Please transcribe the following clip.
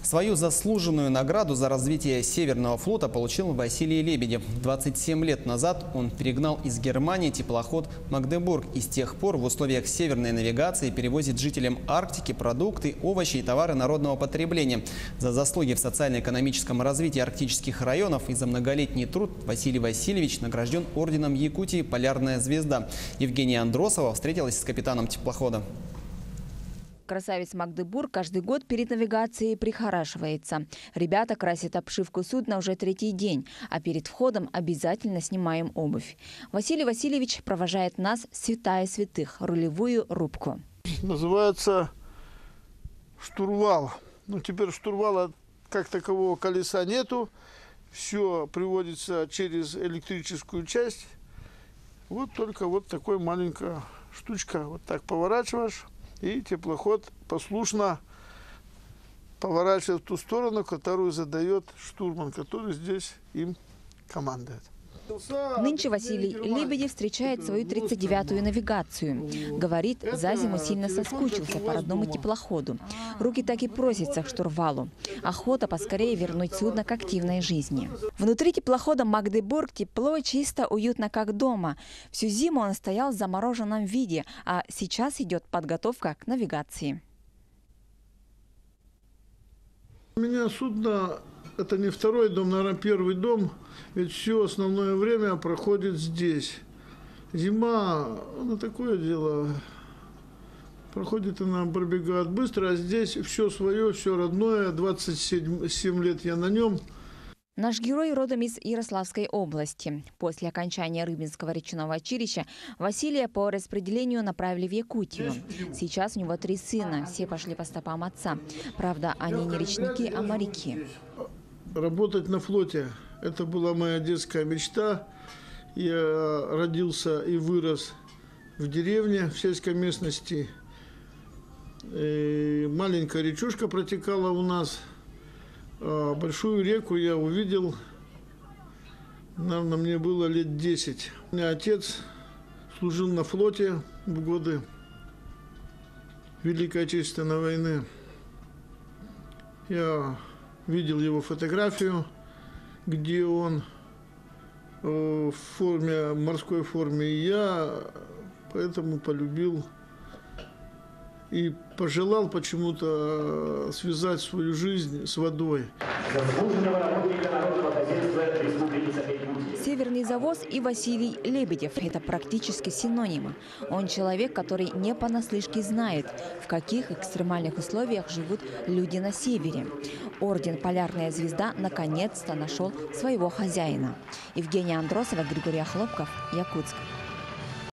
Свою заслуженную награду за развитие Северного флота получил Василий Лебедев. 27 лет назад он перегнал из Германии теплоход «Магдебург» и с тех пор в условиях северной навигации перевозит жителям Арктики продукты, овощи и товары народного потребления. За заслуги в социально-экономическом развитии арктических районов и за многолетний труд Василий Васильевич награжден орденом Якутии «Полярная звезда». Евгения Андросова встретилась с капитаном теплохода. Красавец Магдебург каждый год перед навигацией прихорашивается. Ребята красят обшивку судна уже третий день, а перед входом обязательно снимаем обувь. Василий Васильевич провожает нас в святая святых – рулевую рубку. Называется штурвал. Ну, теперь штурвала как такового колеса нету. Все приводится через электрическую часть. Вот только вот такой маленькая штучка. Вот так поворачиваешь. И теплоход послушно поворачивает в ту сторону, которую задает штурман, который здесь им командует. Нынче Василий Лебедев встречает свою 39-ю навигацию. Говорит, за зиму сильно соскучился по родному теплоходу. Руки так и просятся к штурвалу. Охота поскорее вернуть судно к активной жизни. Внутри теплохода «Магдебург» тепло, чисто, уютно, как дома. Всю зиму он стоял в замороженном виде, а сейчас идет подготовка к навигации. У меня судно – это не второй дом, наверное, первый дом. Ведь все основное время проходит здесь. Зима, ну, такое дело, проходит она, пробегает быстро, а здесь все свое, все родное. 27 лет я на нем. Наш герой родом из Ярославской области. После окончания Рыбинского речного училища Василия по распределению направили в Якутию. Сейчас у него 3 сына, все пошли по стопам отца. Правда, они не речники, а моряки. Работать на флоте – это была моя детская мечта. Я родился и вырос в деревне, в сельской местности. И маленькая речушка протекала у нас. Большую реку я увидел, наверное, мне было лет 10. У меня отец служил на флоте в годы Великой Отечественной войны. Я видел его фотографию, где он в форме, морской форме, и я поэтому полюбил и пожелал почему-то связать свою жизнь с водой. Северный завоз и Василий Лебедев – это практически синонимы. Он человек, который не понаслышке знает, в каких экстремальных условиях живут люди на севере. Орден «Полярная звезда» наконец-то нашел своего хозяина. Евгения Андросова, Григорий Хлопков, Якутск.